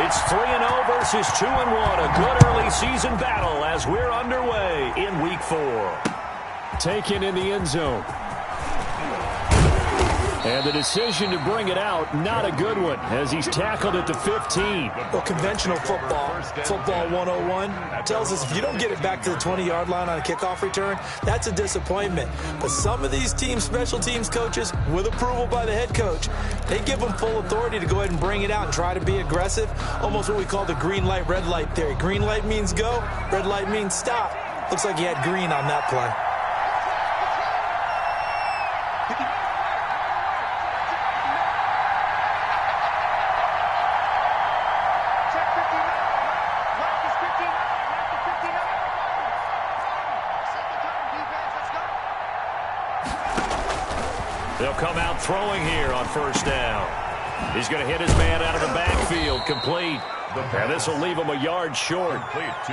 It's 3-0 versus 2-1. A good early season battle as we're underway in Week 4. Taken in the end zone. And the decision to bring it out, not a good one, as he's tackled at the 15. Well, conventional football 101, tells us if you don't get it back to the 20-yard line on a kickoff return, that's a disappointment. But some of these teams, special teams coaches, with approval by the head coach, they give them full authority to go ahead and bring it out and try to be aggressive, almost what we call the green light, red light theory. Green light means go, red light means stop. Looks like he had green on that play. They'll come out throwing here on first down. He's going to hit his man out of the backfield, complete. And this will leave him a yard short.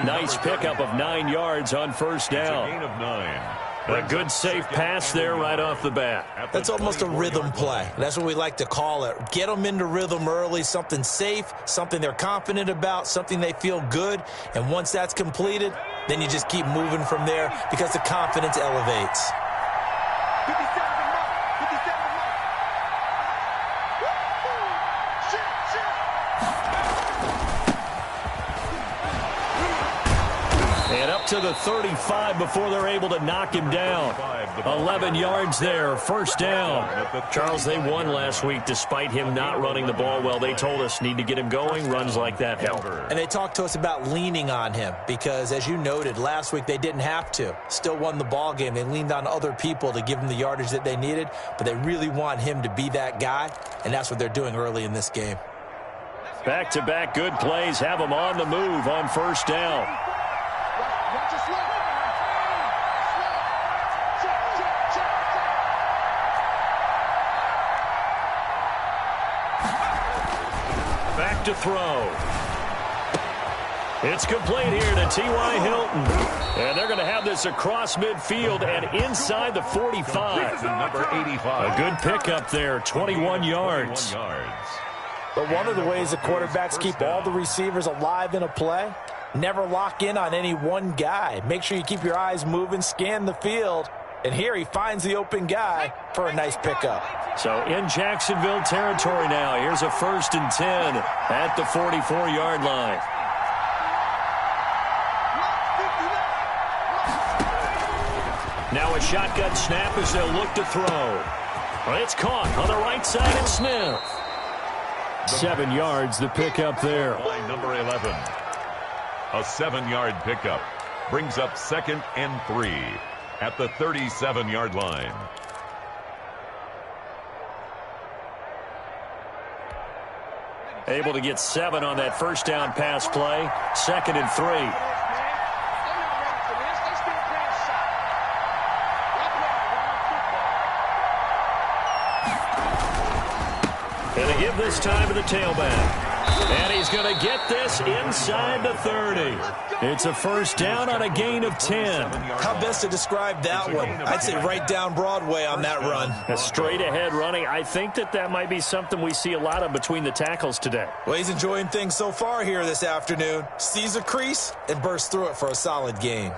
Nice pickup of 9 yards on first down. Gain of 9. A good safe pass there right off the bat. That's almost a rhythm play. That's what we like to call it. Get them into rhythm early, something safe, something they're confident about, something they feel good. And once that's completed, then you just keep moving from there because the confidence elevates. To the 35 before they're able to knock him down. 11 yards there, first down. Charles, they won last week despite him not running the ball well. They told us need to get him going. Runs like that help. And they talked to us about leaning on him because, as you noted, last week they didn't have to. Still won the ball game. They leaned on other people to give them the yardage that they needed, but they really want him to be that guy, and that's what they're doing early in this game. Back-to-back good plays have them on the move on first down. To throw. It's complete here to T.Y. Hilton. And they're going to have this across midfield and inside the 45. Number 85. A good pickup there, 21 yards. But one of the ways the quarterbacks keep all the receivers alive in a play, never lock in on any one guy. Make sure you keep your eyes moving, scan the field. And here he finds the open guy for a nice pickup. So in Jacksonville territory now. Here's a 1st and 10 at the 44-yard line. Now a shotgun snap as they'll look to throw. It's caught on the right side and Smith. 7 yards the pickup there. Line number 11. A 7-yard pickup. Brings up 2nd and 3. At the 37-yard line. Able to get 7 on that first down pass play. 2nd and 3. And they give this time to the tailback. And he's going to get this inside the 30. It's a first down on a gain of 10. How best to describe that one? I'd say right down Broadway on that run. A straight ahead running. I think that might be something we see a lot of between the tackles today. Well, he's enjoying things so far here this afternoon. Sees a crease and bursts through it for a solid gain.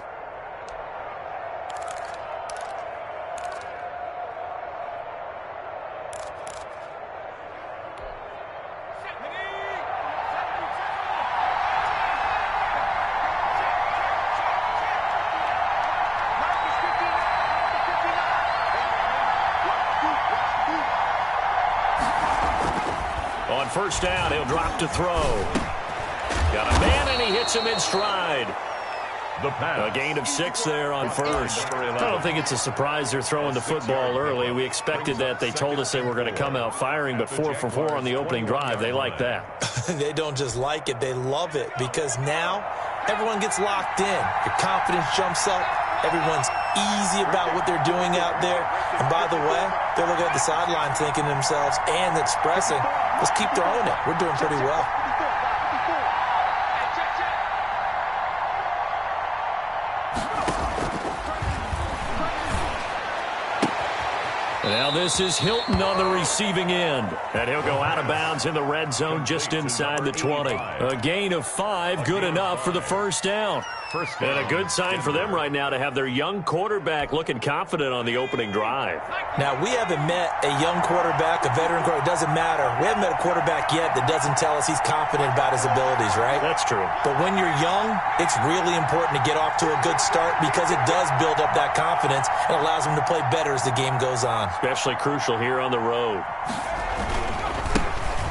First down, he'll drop to throw. Got a man, and he hits him in stride. The pass. A gain of 6 there on first. I don't think it's a surprise they're throwing the football early. We expected that. They told us they were going to come out firing, but 4 for 4 on the opening drive. They like that. They don't just like it. They love it because now everyone gets locked in. Your confidence jumps up. Everyone's easy about what they're doing out there. And by the way, they're looking at the sideline thinking to themselves and expressing, let's keep throwing it. We're doing pretty well. Now this is Hilton on the receiving end. And he'll go out of bounds in the red zone just inside the 20. A gain of 5, good enough for the first down. And a good sign for them right now to have their young quarterback looking confident on the opening drive. Now, we haven't met a young quarterback, a veteran quarterback. It doesn't matter. We haven't met a quarterback yet that doesn't tell us he's confident about his abilities, right? That's true. But when you're young, it's really important to get off to a good start because it does build up that confidence and allows him to play better as the game goes on. Especially crucial here on the road.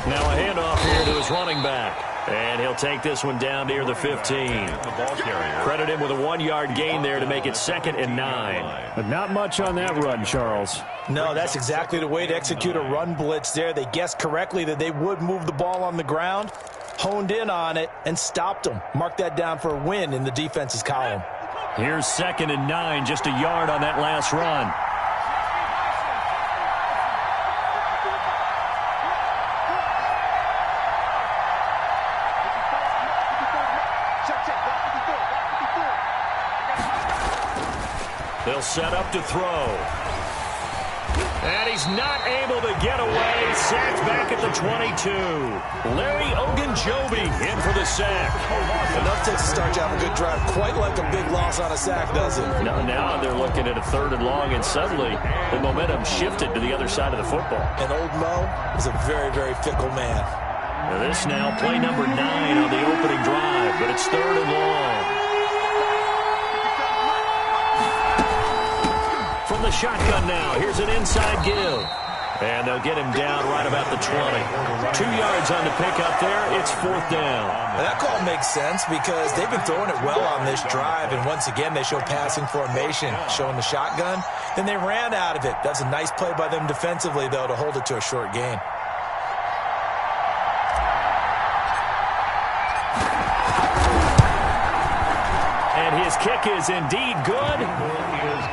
Now a handoff here to his running back. And he'll take this one down near the 15. Credit him with a 1-yard gain there to make it 2nd and 9. But not much on that run, Charles. No, that's exactly the way to execute a run blitz there. They guessed correctly that they would move the ball on the ground, honed in on it, and stopped them. Mark that down for a win in the defense's column. Here's 2nd and 9, just a yard on that last run. They'll set up to throw. And he's not able to get away. Sacked back at the 22. Larry Ogunjobi in for the sack. Enough takes to start you have a good drive. Quite like a big loss on a sack, does it? Now they're looking at a 3rd and long, and suddenly the momentum shifted to the other side of the football. And old Mo is a very, very fickle man. Now this now play number 9 on the opening drive, but it's 3rd and long. From the shotgun now, here's an inside give. And they'll get him down right about the 20. 2 yards on the pickup there. It's 4th down. Now that call makes sense because they've been throwing it well on this drive. And once again, they show passing formation, showing the shotgun. Then they ran out of it. That's a nice play by them defensively, though, to hold it to a short gain. And his kick is indeed good.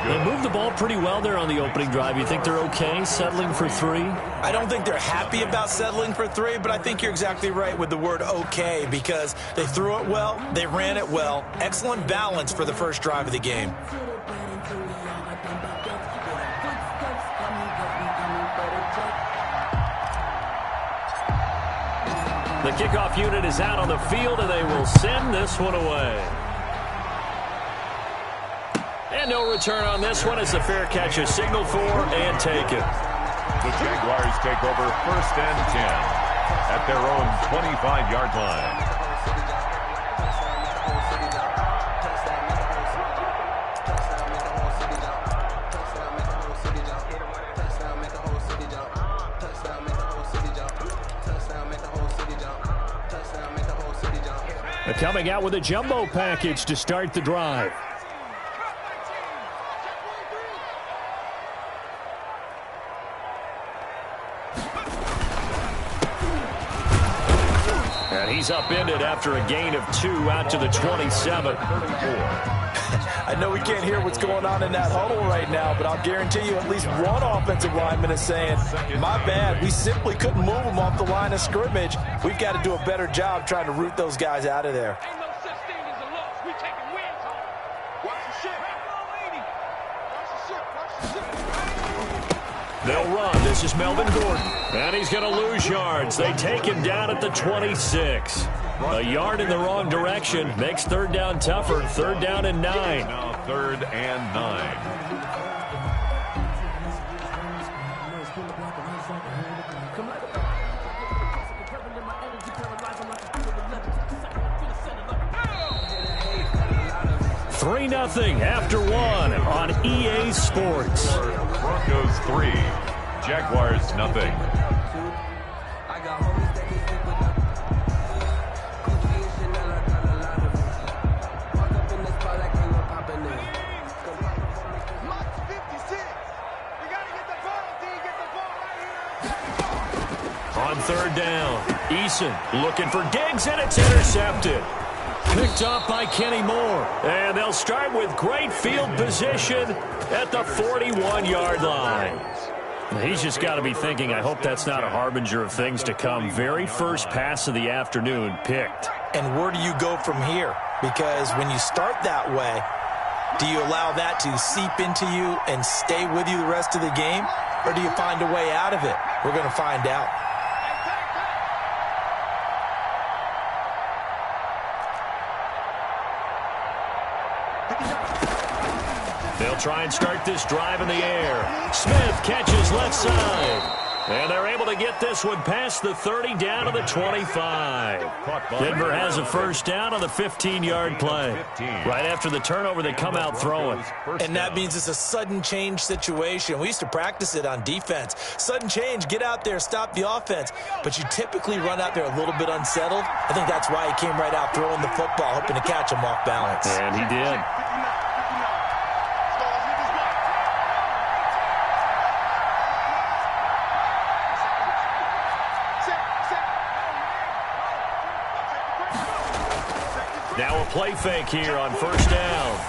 They moved the ball pretty well there on the opening drive. You think they're okay settling for 3? I don't think they're happy about settling for 3, but I think you're exactly right with the word okay because they threw it well, they ran it well. Excellent balance for the first drive of the game. The kickoff unit is out on the field, and they will send this one away. And no return on this one as the fair catch is signaled for and taken. The Jaguars take over 1st and 10 at their own 25-yard line. Coming out with a jumbo package to start the drive. And he's upended after a gain of 2 out to the 27. I know we can't hear what's going on in that huddle right now, but I'll guarantee you at least one offensive lineman is saying, my bad, we simply couldn't move them off the line of scrimmage. We've got to do a better job trying to root those guys out of there. Ain't no such thing as a loss. We taking wins home. Watch the ship. Watch the ship. They'll run. This is Melvin Gordon. And he's going to lose yards. They take him down at the 26. A yard in the wrong direction makes 3rd down tougher. 3rd down and 9. Now 3rd and 9. Three 3-0 after 1 on EA Sports. Broncos 3, Jaguars nothing. On 3rd down, Eason looking for Diggs, and it's intercepted. Picked up by Kenny Moore. And they'll start with great field position at the 41-yard line. He's just got to be thinking, I hope that's not a harbinger of things to come. Very first pass of the afternoon picked. And where do you go from here? Because when you start that way, do you allow that to seep into you and stay with you the rest of the game? or do you find a way out of it? We're going to find out. They'll try and start this drive in the air. Smith catches left side. And they're able to get this one past the 30 down to the 25. Denver has a first down on the 15-yard play. Right after the turnover, they come out throwing. And that means it's a sudden change situation. We used to practice it on defense. Sudden change, get out there, stop the offense. But you typically run out there a little bit unsettled. I think that's why he came right out throwing the football, hoping to catch him off balance. And he did. Now a play fake here on first down.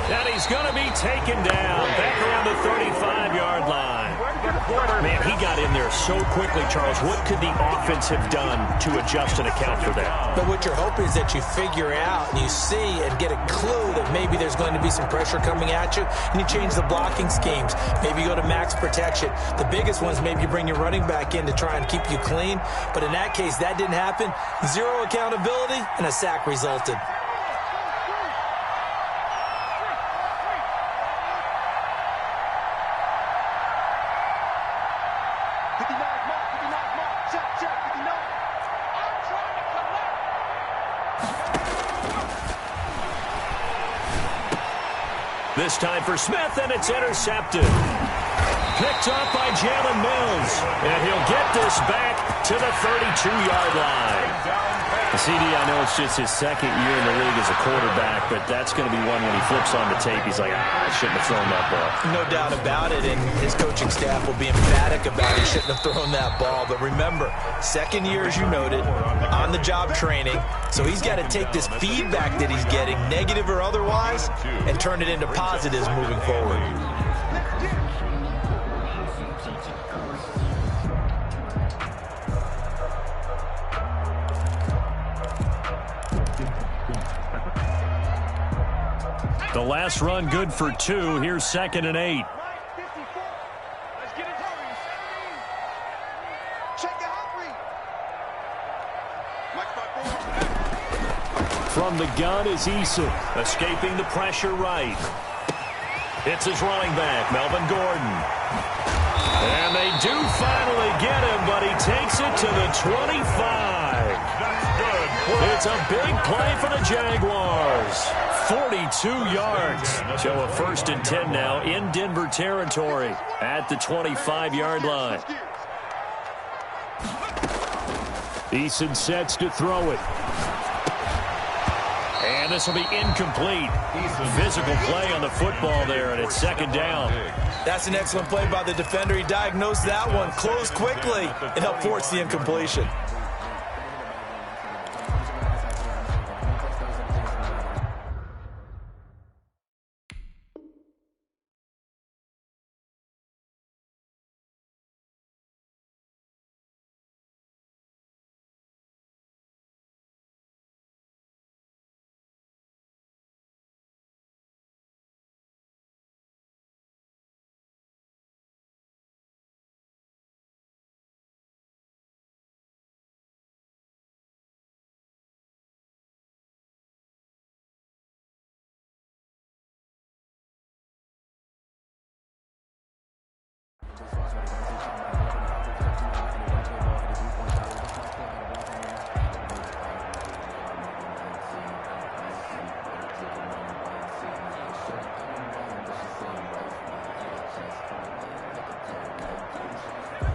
And he's going to be taken down back around the 35-yard line. Man, he got in there so quickly, Charles. What could the offense have done to adjust and account for that? But what you're hoping is that you figure out and you see and get a clue that maybe there's going to be some pressure coming at you, and you change the blocking schemes. Maybe you go to max protection. The biggest one is maybe you bring your running back in to try and keep you clean. But in that case, that didn't happen. Zero accountability, and a sack resulted. This time for Smith, and it's intercepted. Picked up by Jalen Mills. And he'll get this back to the 32-yard line. CD, I know it's just his second year in the league as a quarterback, but that's going to be one when he flips on the tape. He's like, I shouldn't have thrown that ball. No doubt about it, and his coaching staff will be emphatic about he shouldn't have thrown that ball. But remember, second year, as you noted, on-the-job training. So he's got to take this feedback that he's getting, negative or otherwise, and turn it into positives moving forward. The last run good for 2. Here's 2nd and 8. From the gun is Eason. Escaping the pressure right. It's his running back, Melvin Gordon. And they do finally get him, but he takes it to the 25. That's good. It's a big play for the Jaguars. 42 yards. So a 1st and 10 now in Denver territory at the 25-yard line. Eason sets to throw it. And this will be incomplete. Physical play on the football there, and it's 2nd down. That's an excellent play by the defender. He diagnosed that one, closed quickly, and helped force the incompletion.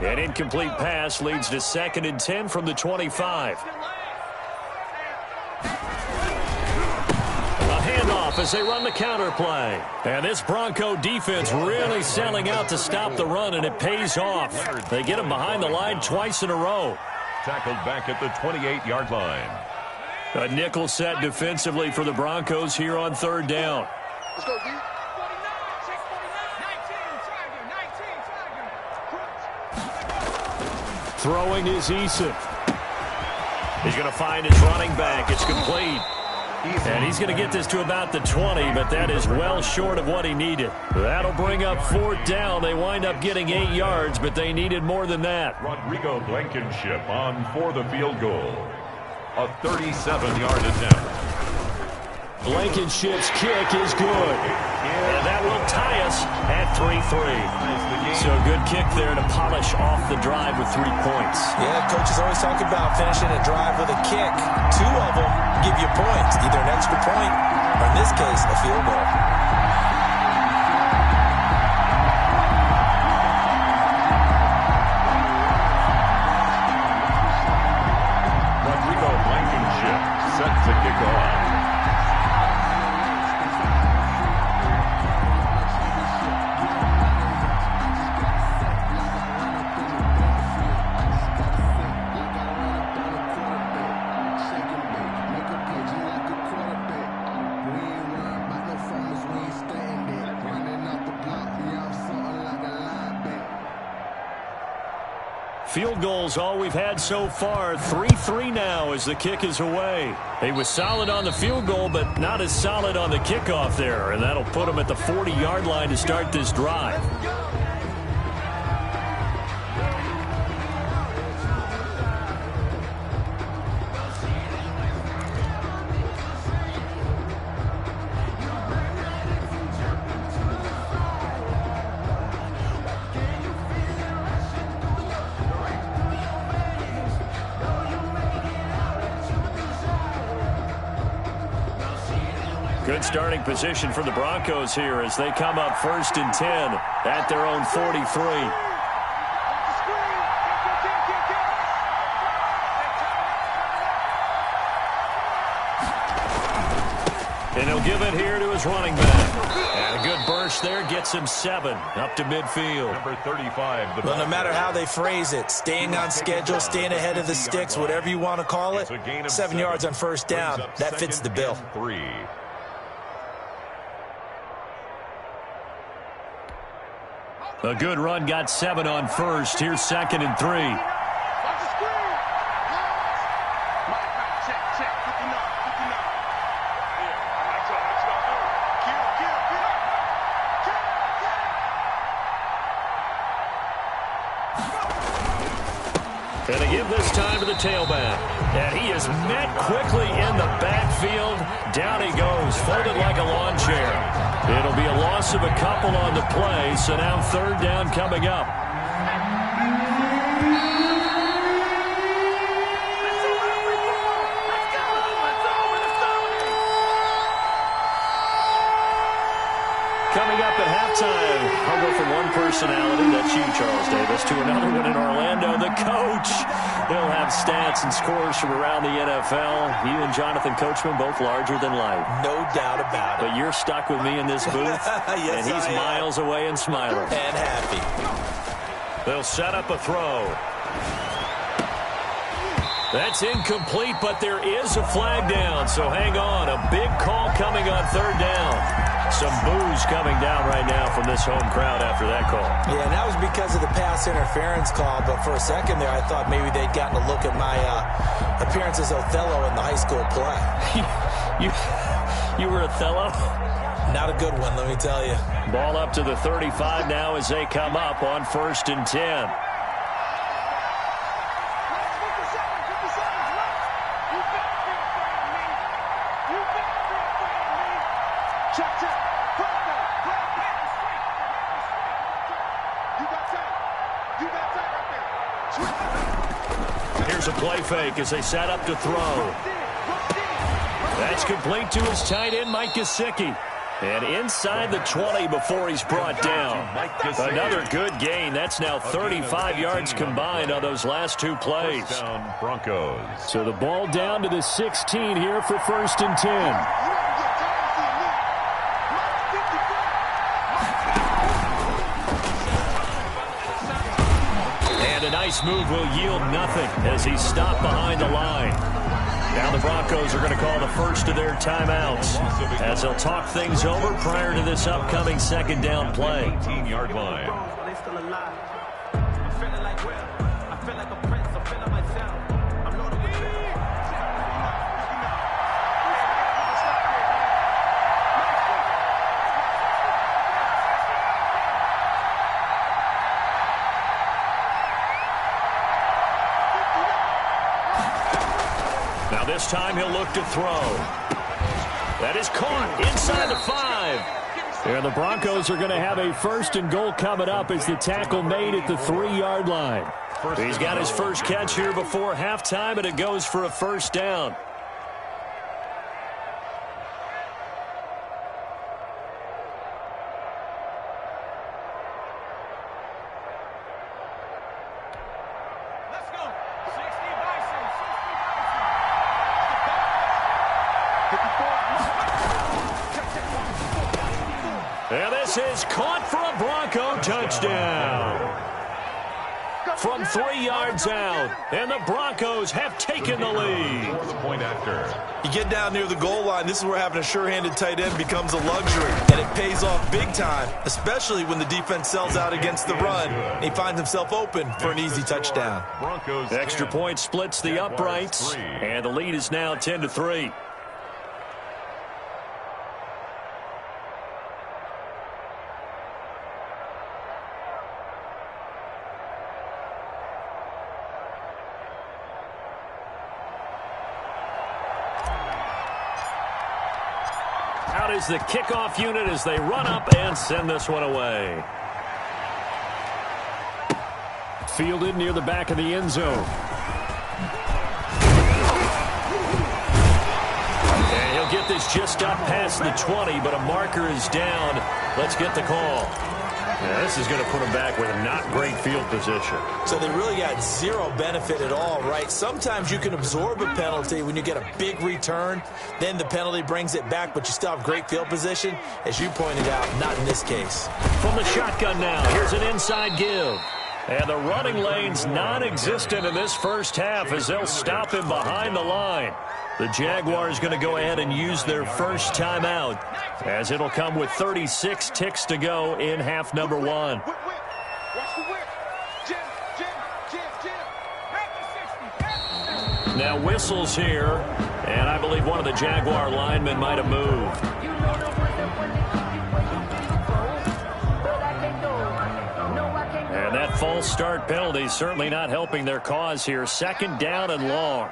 An incomplete pass leads to 2nd and 10 from the 25. A handoff as they run the counter play. And this Bronco defense really selling out to stop the run, and it pays off. They get him behind the line twice in a row. Tackled back at the 28-yard line. A nickel set defensively for the Broncos here on 3rd down. Let's go, D. Throwing is Eason. He's going to find his running back. It's complete. And he's going to get this to about the 20, but that is well short of what he needed. That'll bring up 4th down. They wind up getting 8 yards, but they needed more than that. Rodrigo Blankenship on for the field goal. A 37-yard attempt. Blankenship's kick is good. And that will tie us at 3-3. So a good kick there to polish off the drive with 3 points. Yeah, coaches always talk about finishing a drive with a kick. 2 of them give you points, either an extra point or, in this case, a field goal. Rodrigo Blankenship set to kick off. Field goals all we've had so far. 3-3 now as the kick is away. He was solid on the field goal, but not as solid on the kickoff there. And that'll put him at the 40-yard line to start this drive. Good starting position for the Broncos here as they come up 1st and 10 at their own 43. And he'll give it here to his running back. And a good burst there gets him 7 up to midfield. Number 35. Well, no matter how they phrase it, staying on schedule, staying ahead of the sticks, whatever you want to call it, 7 yards on 1st down, that fits the bill. 3. A good run got 7 on 1st. Here's 2nd and 3. And they give this time to the tailback. And he is met quickly in the backfield. Down he goes, folded like a lawn chair. It'll be a loss of a couple on the play, so now 3rd down coming up. Coming up at halftime, I'll go from one personality, that's you, Charles Davis, to another one in Orlando, the coach. He'll have stats and scores from around the NFL. You and Jonathan Coachman, both larger than life. No doubt about it. But you're stuck with me in this booth, yes, and he's miles away and smiling. And happy. They'll set up a throw. That's incomplete, but there is a flag down, so hang on. A big call coming on 3rd down. Some boos coming down right now from this home crowd after that call. Yeah, and that was because of the pass interference call, but for a second there I thought maybe they'd gotten a look at my appearance as Othello in the high school play. You were Othello? Not a good one, let me tell you. Ball up to the 35 now as they come up on 1st and 10. Here's a play fake as they set up to throw. That's complete to his tight end, Mike Gesicki. And inside the 20 before he's brought down. Another good gain. That's now 35 yards combined on those last 2 plays. Broncos. So the ball down to the 16 here for 1st and 10. And a nice move will yield nothing as he's stopped behind the line. Now the Broncos are going to call the first of their timeouts as they'll talk things over prior to this upcoming 2nd down play. 18-yard line. This time he'll look to throw. That is caught inside the 5. And the Broncos are going to have a 1st and goal coming up as the tackle made at the 3-yard line. He's got his first catch here before halftime, and it goes for a 1st down. And this is caught for a Bronco touchdown. From 3 yards out, and the Broncos have taken the lead. Point after. You get down near the goal line, this is where having a sure-handed tight end becomes a luxury, and it pays off big time, especially when the defense sells out against the run, and he finds himself open for an easy touchdown. Broncos Extra point splits the uprights, and the lead is now 10-3. Out is the kickoff unit as they run up and send this one away. Fielded near the back of the end zone. And he'll get this just up past the 20, but a marker is down. Let's get the call. Yeah, this is going to put him back with a not great field position. So they really got zero benefit at all, right? Sometimes you can absorb a penalty when you get a big return. Then the penalty brings it back, but you still have great field position. As you pointed out, not in this case. From the shotgun now, here's an inside give. And the running lane's non-existent in this first half as they'll stop him behind the line. The Jaguars going to go ahead and use their first timeout as it'll come with 36 ticks to go in half number 1. Now whistles here, and I believe one of the Jaguar linemen might have moved. And that false start penalty certainly not helping their cause here. 2nd down and long.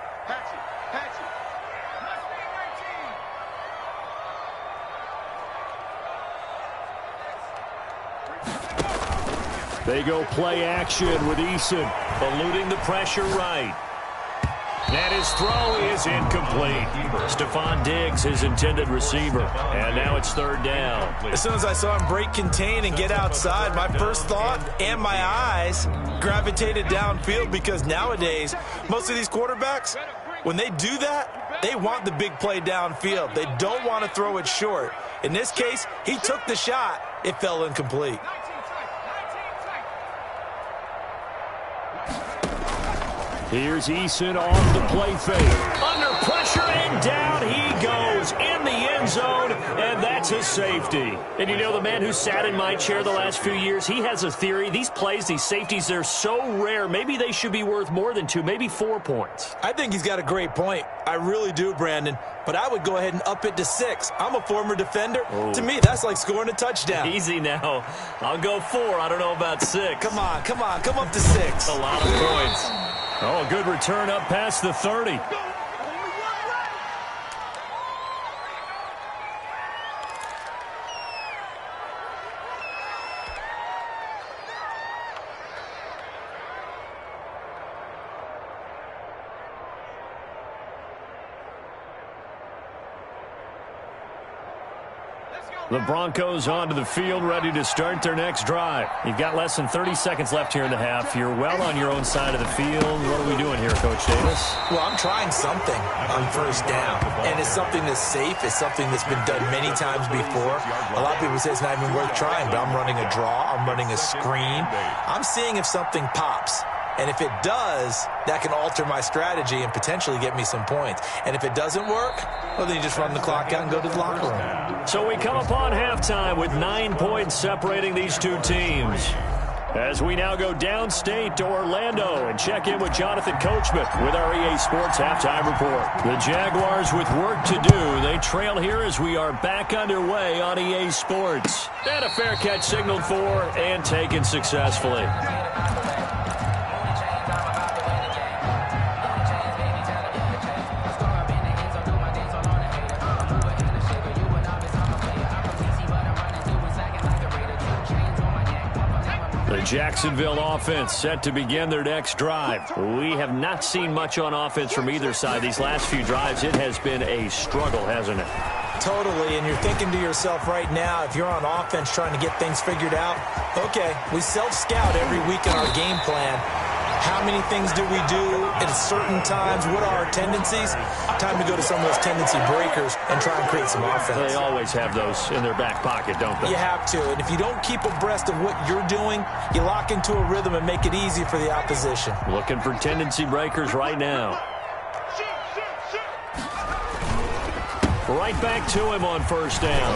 They go play action with Eason. Eluding the pressure right. And his throw is incomplete. Stephon Diggs, his intended receiver. And now it's 3rd down. As soon as I saw him break contain and get outside, my first thought and my eyes gravitated downfield, because nowadays, most of these quarterbacks, when they do that, they want the big play downfield. They don't want to throw it short. In this case, he took the shot. It fell incomplete. Here's Eason off the play fake. Under pressure, and down he goes in the end zone, and that's a safety. And you know, the man who sat in my chair the last few years, he has a theory. These plays, these safeties, they're so rare. Maybe they should be worth more than 2, maybe 4 points. I think he's got a great point. I really do, Brandon. But I would go ahead and up it to 6. I'm a former defender. Oh. To me, that's like scoring a touchdown. Easy now. I'll go 4. I don't know about 6. Come on. Come up to 6. A lot of points. Oh, a good return up past the 30. The Broncos onto the field, ready to start their next drive. You've got less than 30 seconds left here in the half. You're well on your own side of the field. What are we doing here, Coach Davis? Well, I'm trying something on 1st down, and it's something that's safe. It's something that's been done many times before. A lot of people say it's not even worth trying, but I'm running a draw. I'm running a screen. I'm seeing if something pops. And if it does, that can alter my strategy and potentially get me some points. And if it doesn't work, well, then you just run the clock out and go to the locker room. So we come upon halftime with 9 points separating these two teams. As we now go downstate to Orlando and check in with Jonathan Coachman with our EA Sports Halftime Report. The Jaguars with work to do. They trail here as we are back underway on EA Sports. And a fair catch signaled for and taken successfully. Jacksonville offense set to begin their next drive. We have not seen much on offense from either side. These last few drives, it has been a struggle, hasn't it? Totally, and you're thinking to yourself right now, if you're on offense trying to get things figured out, okay, we self-scout every week in our game plan. How many things do we do at certain times? What are our tendencies? Time to go to some of those tendency breakers and try and create some offense. They always have those in their back pocket, don't they? You have to, and if you don't keep abreast of what you're doing, you lock into a rhythm and make it easy for the opposition. Looking for tendency breakers right now. Right back to him on first down.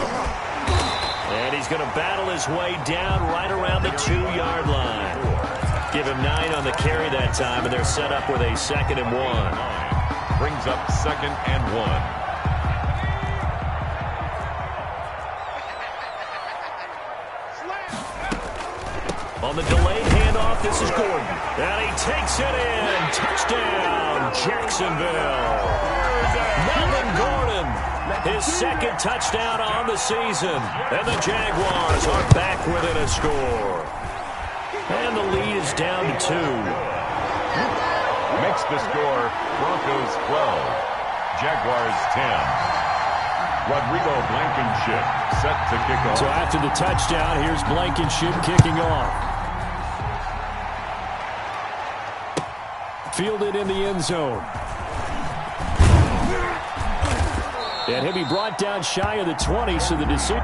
And he's going to battle his way down right around the 2-yard line. Give him 9 on the carry that time, and they're set up with a 2nd and 1. Brings up 2nd and 1. On the delayed handoff, this is Gordon. And he takes it in. Touchdown, Jacksonville. Melvin Gordon, his 2nd touchdown on the season. And the Jaguars are back within a score. And the lead is down to 2. Makes the score Broncos 12, Jaguars 10. Rodrigo Blankenship set to kick off. So after the touchdown, here's Blankenship kicking off. Fielded in the end zone. And he'll be brought down shy of the 20, so the decision.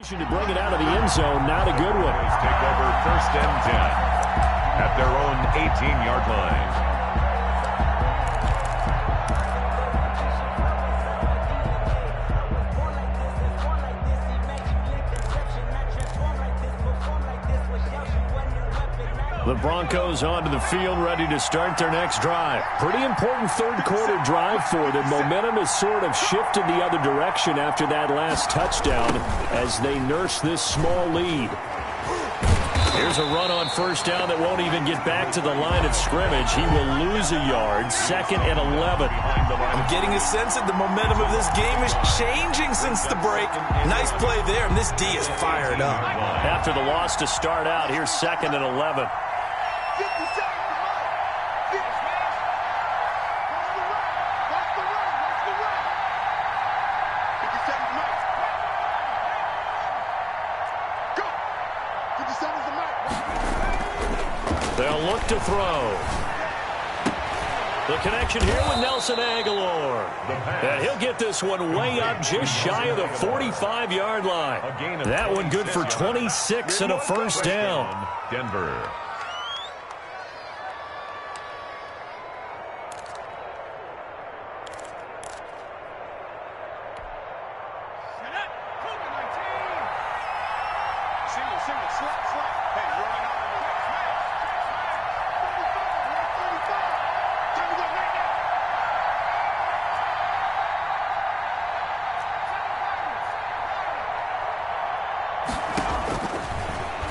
To bring it out of the end zone, not a good one. Take over 1st and 10 at their own 18-yard line. The Broncos onto the field, ready to start their next drive. Pretty important third-quarter drive for them. Momentum has sort of shifted the other direction after that last touchdown as they nurse this small lead. Here's a run on first down that won't even get back to the line of scrimmage. He will lose a yard, 2nd and 11. I'm getting a sense that the momentum of this game is changing since the break. Nice play there, and this D is fired up. After the loss to start out, here's 2nd and 11. They'll look to throw. The connection here with Nelson Aguilar. And he'll get this one way up just shy of the 45-yard line. That one good for 26 and a first down. Denver.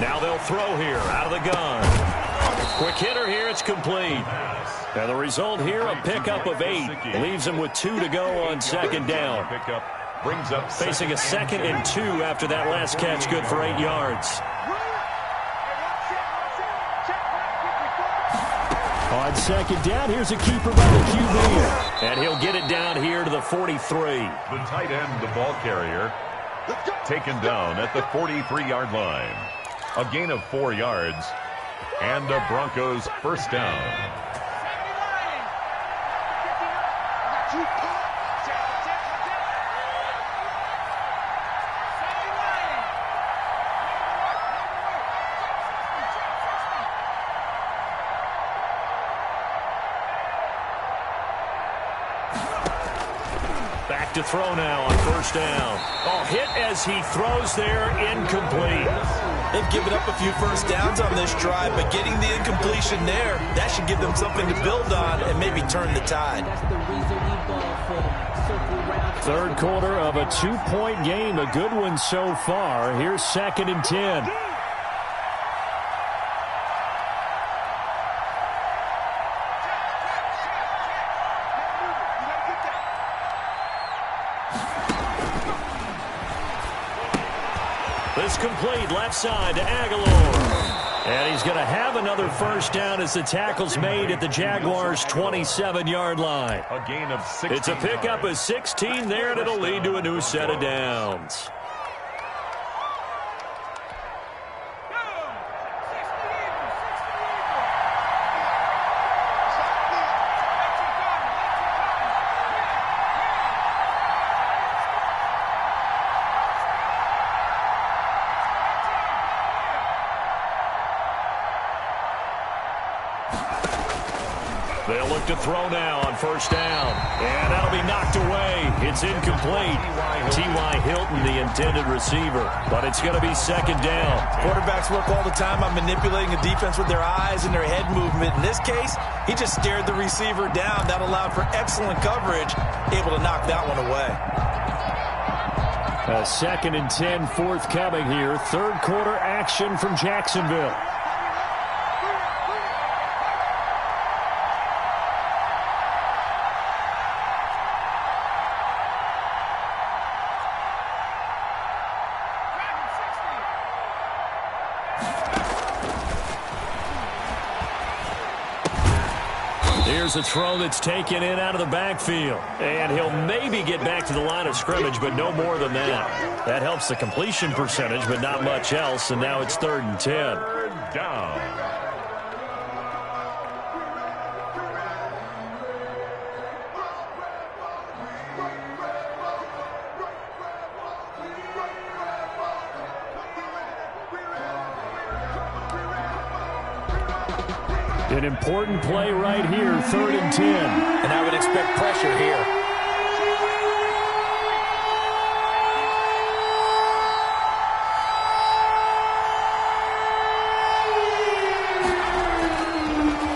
Now they'll throw here out of the gun. Quick hitter here. It's complete. Now the result here, a pickup of 8. Leaves them with 2 to go on 2nd down. Brings up Facing a 2nd and 2 after that last catch, good for 8 yards. On 2nd down, here's a keeper by the QB. And he'll get it down here to the 43. The tight end, the ball carrier, taken down at the 43-yard line. A gain of 4 yards and a Broncos first down. look to throw now on first down. Oh, hit as he throws there, incomplete. They've given up a few first downs on this drive, but getting the incompletion there, that should give them something to build on and maybe turn the tide. Third quarter of a 2-point game, a good one so far. Here's 2nd and 10. This complete left side to Aguilar. And he's going to have another first down as the tackle's made at the Jaguars' 27-yard line. A gain of 16. It's a pickup of 16 there, and it'll lead to a new set of downs. They'll look to throw now on first down. And that'll be knocked away. It's incomplete. T.Y. Hilton, the intended receiver. But it's going to be 2nd down. Quarterbacks work all the time on manipulating a defense with their eyes and their head movement. In this case, he just stared the receiver down. That allowed for excellent coverage, able to knock that one away. A 2nd and 10 forthcoming here. Third quarter action from Jacksonville. Here's a throw that's taken in out of the backfield. And he'll maybe get back to the line of scrimmage, but no more than that. That helps the completion percentage, but not much else. And now it's 3rd and 10. Down. An important play right here, 3rd and 10. And I would expect pressure here.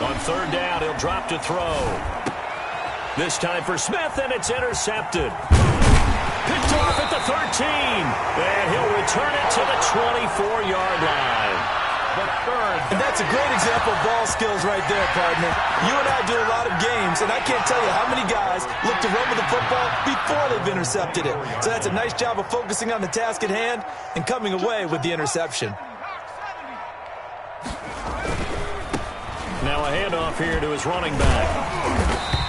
On 3rd down, he'll drop to throw. This time for Smith, and it's intercepted. Picked off at the 13. And he'll return it to the 24-yard line. And that's a great example of ball skills right there, partner. You and I do a lot of games, and I can't tell you how many guys look to run with the football before they've intercepted it. So that's a nice job of focusing on the task at hand and coming away with the interception. Now a handoff here to his running back.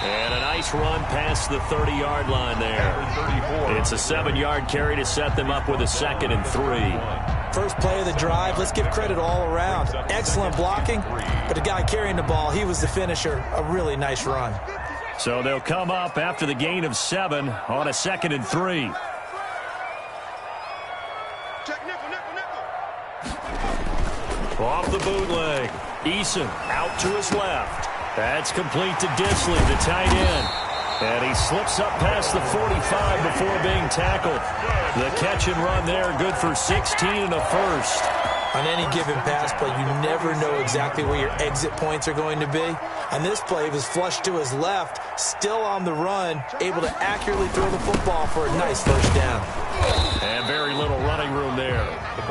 And a nice run past the 30-yard line there. It's a 7-yard carry to set them up with a 2nd and 3. First play of the drive, let's give credit all around. Excellent blocking, but the guy carrying the ball, he was the finisher. A really nice run. So they'll come up after the gain of 7 on a 2nd and 3. Off the bootleg. Eason out to his left. That's complete to Disley, the tight end. And he slips up past the 45 before being tackled. The catch and run there, good for 16 and a first. On any given pass play, you never know exactly where your exit points are going to be. On this play, he was flushed to his left, still on the run, able to accurately throw the football for a nice first down. And very little running room there.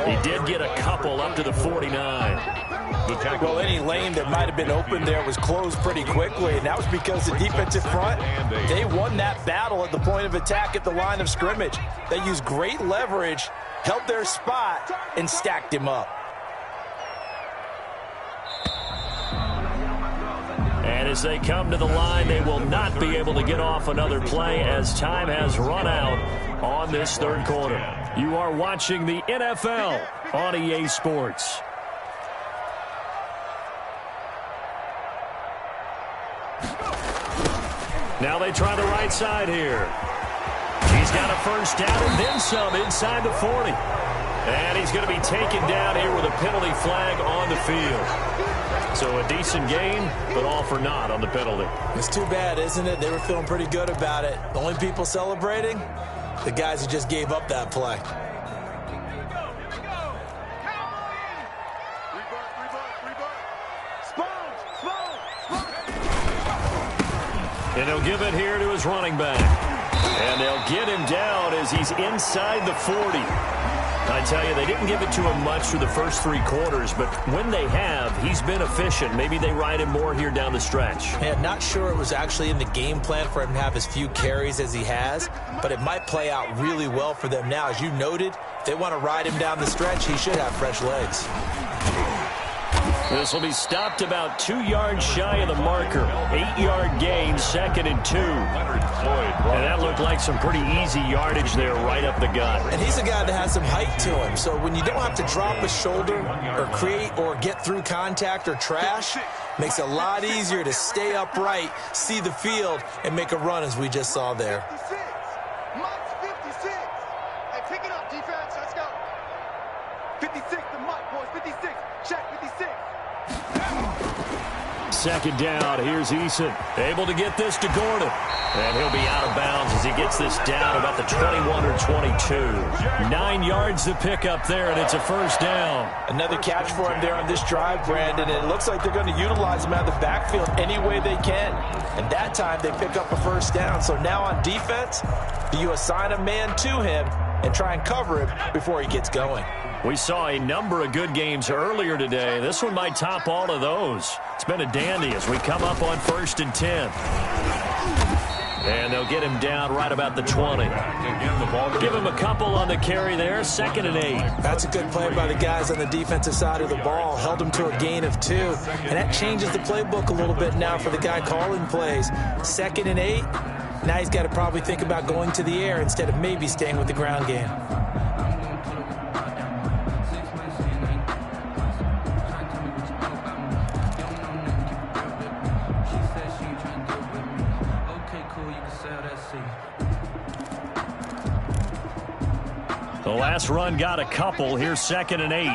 He did get a couple up to the 49. Well, any lane that might have been open there was closed pretty quickly, and that was because the defensive front, they won that battle at the point of attack at the line of scrimmage. They used great leverage, held their spot, and stacked him up. And as they come to the line, they will not be able to get off another play as time has run out on this 3rd quarter. You are watching the NFL on EA Sports. Now they try the right side here. He's got a first down and then some inside the 40. And he's going to be taken down here with a penalty flag on the field. So a decent gain, but all for naught on the penalty. It's too bad, isn't it? They were feeling pretty good about it. The only people celebrating, the guys who just gave up that play. And he'll give it here to his running back. And they'll get him down as he's inside the 40. I tell you, they didn't give it to him much through the first 3 quarters, but when they have, he's been efficient. Maybe they ride him more here down the stretch. Man, not sure it was actually in the game plan for him to have as few carries as he has, but it might play out really well for them now. As you noted, if they want to ride him down the stretch, he should have fresh legs. This will be stopped about 2 yards shy of the marker. 8-yard gain, 2nd and 2. And that looked like some pretty easy yardage there right up the gut. And he's a guy that has some height to him, so when you don't have to drop a shoulder or create or get through contact or trash, makes it a lot easier to stay upright, see the field, and make a run as we just saw there. Mike's 56. Hey, pick it up, defense. Let's go. 56 to Mike, boys. 56. Check 56. 2nd down, here's Eason. Able to get this to Gordon. And he'll be out of bounds as he gets this down about the 21 or 22. 9 yards to pick up there, and it's a 1st down. Another catch for him there on this drive, Brandon. And it looks like they're going to utilize him out of the backfield any way they can. And that time they pick up a 1st down. So now on defense, you assign a man to him and try and cover him before he gets going. We saw a number of good games earlier today. This one might top all of those. It's been a dandy as we come up on 1st and 10. And they'll get him down right about the 20. Give him a couple on the carry there. 2nd and 8. That's a good play by the guys on the defensive side of the ball. Held him to a gain of 2. And that changes the playbook a little bit now for the guy calling plays. 2nd and 8. Now he's got to probably think about going to the air instead of maybe staying with the ground game. The last run got a couple. Here's 2nd and 8.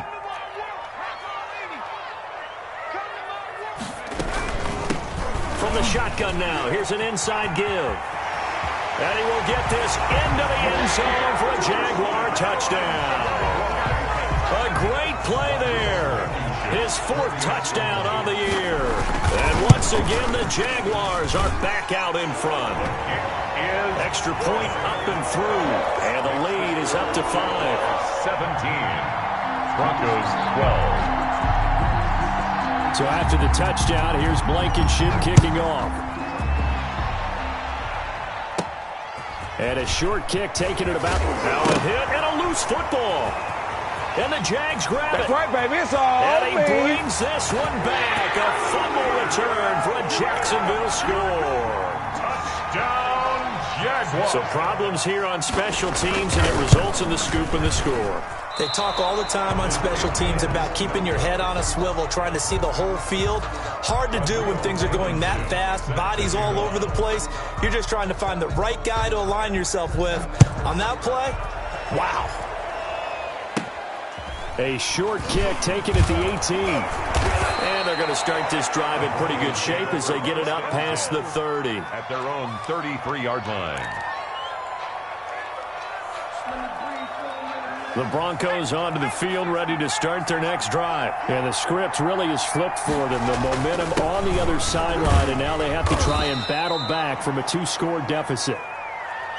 From the shotgun now, here's an inside give. And he will get this into the end zone for a Jaguar touchdown. A great play there. His 4th touchdown on the year. And once again, the Jaguars are back out in front. Extra point up and through. And the lead is up to 5. 17. Broncos 12. So after the touchdown, here's Blankenship kicking off. And a short kick taking it about. Now a hit and a loose football. And the Jags grab it. That's right, baby. It's all And he me. brings this one back. A fumble return for a Jacksonville score. Touchdown, Jaguars. So problems here on special teams, and it results in the scoop and the score. They talk all the time on special teams about keeping your head on a swivel, trying to see the whole field. Hard to do when things are going that fast, bodies all over the place. You're just trying to find the right guy to align yourself with. On that play, wow. A short kick taken at the 18. And they're going to start this drive in pretty good shape as they get it up past the 30. At their own 33-yard line. The Broncos onto the field, ready to start their next drive. And the script really is flipped for them. The momentum on the other sideline, and now they have to try and battle back from a 2-score deficit.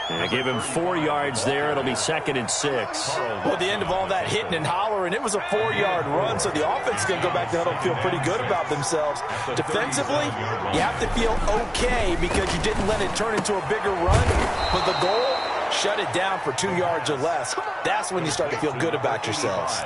They give him 4 yards there. It'll be 2nd and 6. Well, at the end of all that hitting and hollering, it was a 4-yard run, so the offense is going to go back to the huddle and feel pretty good about themselves. Defensively, you have to feel okay because you didn't let it turn into a bigger run. But the goal, shut it down for 2 yards or less. That's when you start to feel good about yourselves.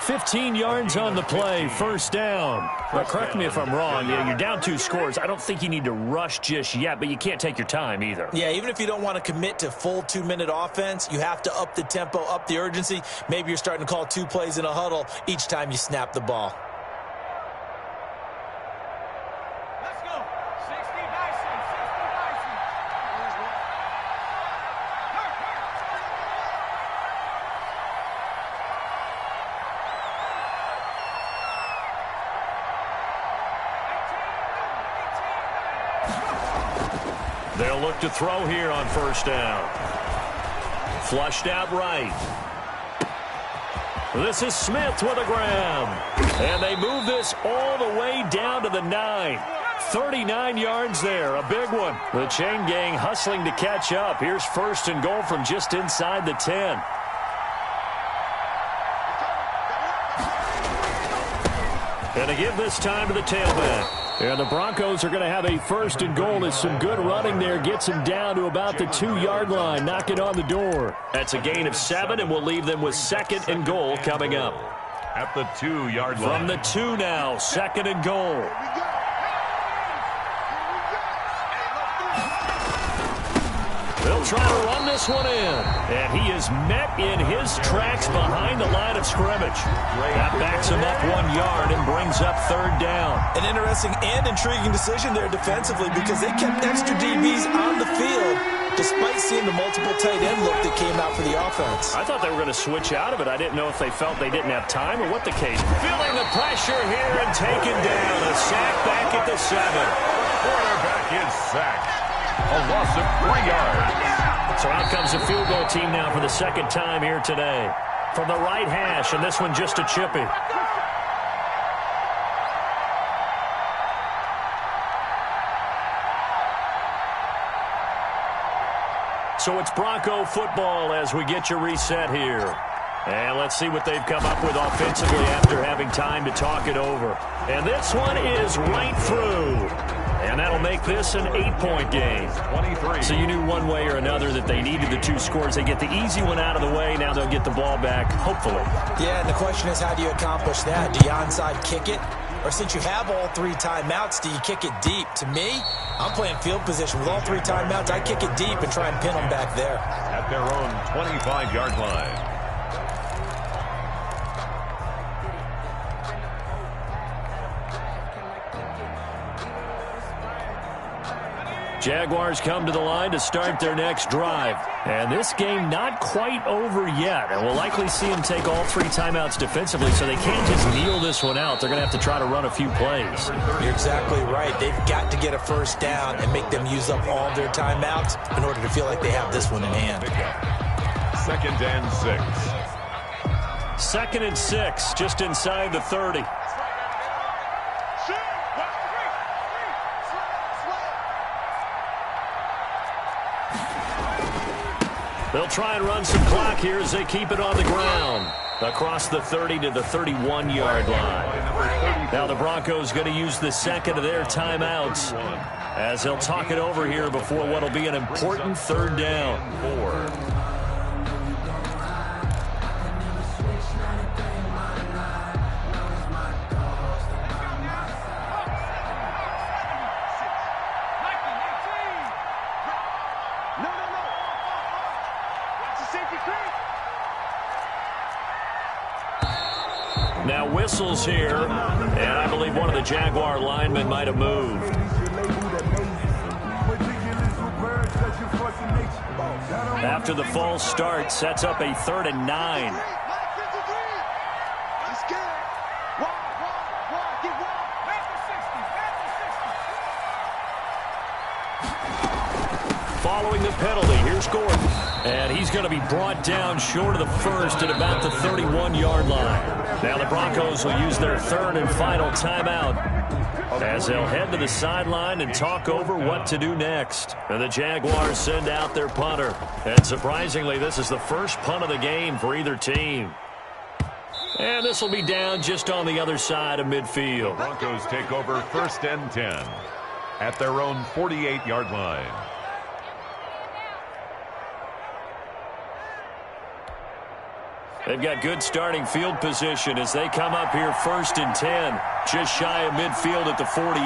15 yards on the play, 1st down. But correct me if I'm wrong, you're down 2 scores. I don't think you need to rush just yet, but you can't take your time either. Yeah, even if you don't want to commit to full 2-minute offense, you have to up the tempo, up the urgency. Maybe you're starting to call 2 plays in a huddle each time you snap the ball. Let's go. 60 Dyson. 60 Dyson. They'll look to throw here on first down. Flushed out right. This is Smith with a grab. And they move this all the way down to the 9. 39 yards there, a big one. The chain gang hustling to catch up. Here's first and goal from just inside the 10. And to give this time to the tailback. And the Broncos are going to have a first and goal as some good running there gets them down to about the 2-yard line, knocking on the door. That's a gain of 7, and we'll leave them with second and goal coming up. At the 2-yard line. From the 2 now, second and goal. They'll try to run this one in. And he is met in his tracks behind the line of scrimmage. That backs him up 1 yard and brings up third down. An interesting and intriguing decision there defensively because they kept extra DBs on the field despite seeing the multiple tight end look that came out for the offense. I thought they were going to switch out of it. I didn't know if they felt they didn't have time or what the case. Feeling the pressure here and taken down. A sack back at the 7. Quarterback is sacked. A loss of 3 yards. So out comes the field goal team now for the second time here today. From the right hash, and this one just a chippy. So it's Bronco football as we get you reset here. And let's see what they've come up with offensively after having time to talk it over. And this one is right through. And that'll make this an 8-point game. 23. So you knew one way or another that they needed the 2 scores. They get the easy one out of the way. Now they'll get the ball back, hopefully. Yeah, and the question is, how do you accomplish that? Do you onside kick it? Or since you have all 3 timeouts, do you kick it deep? To me, I'm playing field position. With all 3 timeouts, I kick it deep and try and pin them back there. At their own 25-yard line. Jaguars come to the line to start their next drive. And this game not quite over yet. And we'll likely see them take all 3 timeouts defensively, so they can't just kneel this one out. They're going to have to try to run a few plays. You're exactly right. They've got to get a first down and make them use up all their timeouts in order to feel like they have this one in hand. 2nd and 6. 2nd and 6, just inside the 30. They'll try and run some clock here as they keep it on the ground. Across the 30 to the 31-yard line. Now the Broncos going to use the second of their timeouts as they'll talk it over here before what will be an important third down. 4. Now whistles here, and I believe one of the Jaguar linemen might have moved. After the false start, sets up a 3rd and 9. Following the penalty, here's Gordon. And he's going to be brought down short of the first at about the 31-yard line. Now the Broncos will use their 3rd and final timeout as they'll head to the sideline and talk over what to do next. And the Jaguars send out their punter. And surprisingly, this is the first punt of the game for either team. And this will be down just on the other side of midfield. The Broncos take over 1st and 10 at their own 48-yard line. They've got good starting field position as they come up here 1st and 10, just shy of midfield at the 48.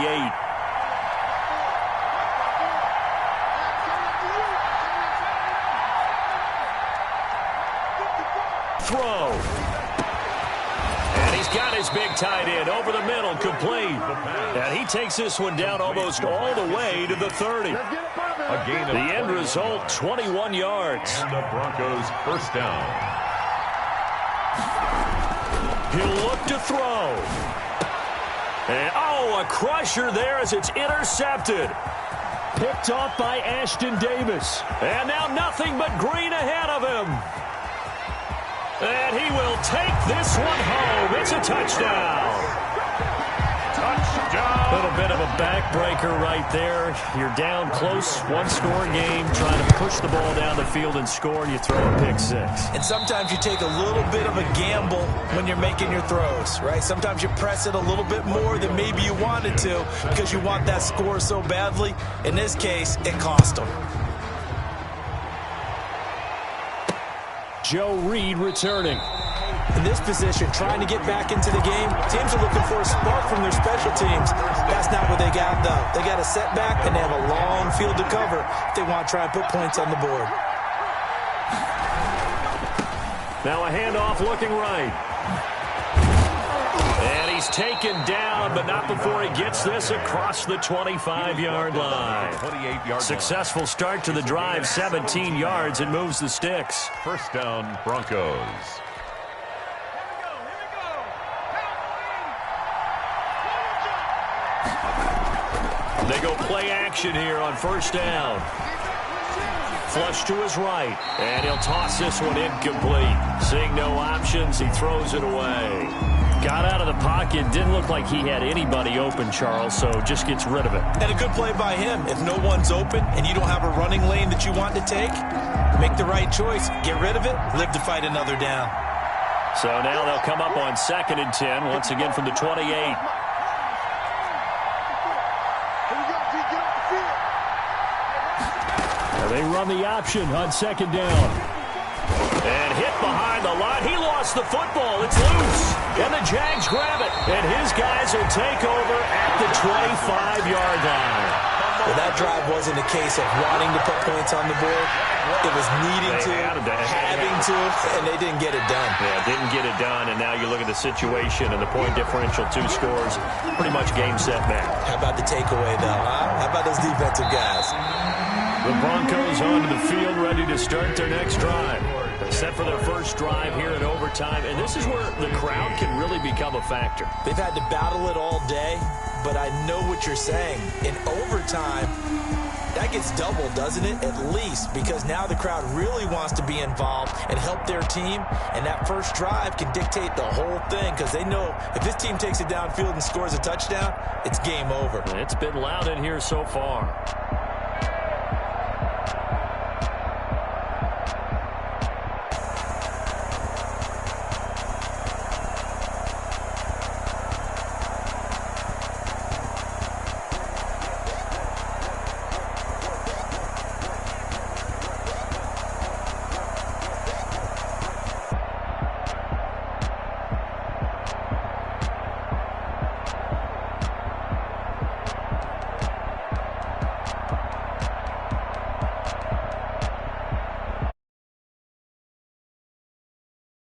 Throw. And he's got his big tight end over the middle, complete. And he takes this one down almost all the way to the 30. The end result, 21 yards. And the Broncos first down. He'll look to throw. And, oh, a crusher there as it's intercepted. Picked off by Ashton Davis. And now nothing but green ahead of him. And he will take this one home. It's a touchdown. A little bit of a backbreaker right there. You're down close, one-score game, trying to push the ball down the field and score, and you throw a pick six. And sometimes you take a little bit of a gamble when you're making your throws, right? Sometimes you press it a little bit more than maybe you wanted to because you want that score so badly. In this case, it cost them. Joe Reed returning. In this position, trying to get back into the game, teams are looking for a spark from their special teams. That's not what they got, though. They got a setback, and they have a long field to cover if they want to try and put points on the board. Now a handoff looking right. And he's taken down, but not before he gets this across the 25-yard line. 28-yard Successful line. start to the drive, 17 yards, and moves the sticks. First down, Broncos. They go play action here on first down. Flush to his right, and he'll toss this one incomplete. Seeing no options, he throws it away. Got out of the pocket, didn't look like he had anybody open, Charles, so just gets rid of it. And a good play by him. If no one's open and you don't have a running lane that you want to take, make the right choice. Get rid of it, live to fight another down. So now they'll come up on 2nd and 10, once again from the 28. They run the option on 2nd down. And hit behind the line. He lost the football. It's loose. And the Jags grab it. And his guys will take over at the 25-yard line. Well, that drive wasn't a case of wanting to put points on the board. It was needing to, having to, and they didn't get it done. Yeah, didn't get it done, and now you look at the situation and the point differential, 2 scores, pretty much game, set, match. How about the takeaway, though, huh? How about those defensive guys? The Broncos onto the field, ready to start their next drive. Set for their first drive here in overtime, and this is where the crowd can really become a factor. They've had to battle it all day, but I know what you're saying. In overtime, that gets doubled, doesn't it? At least, because now the crowd really wants to be involved and help their team, and that first drive can dictate the whole thing because they know if this team takes it downfield and scores a touchdown, it's game over. It's been loud in here so far.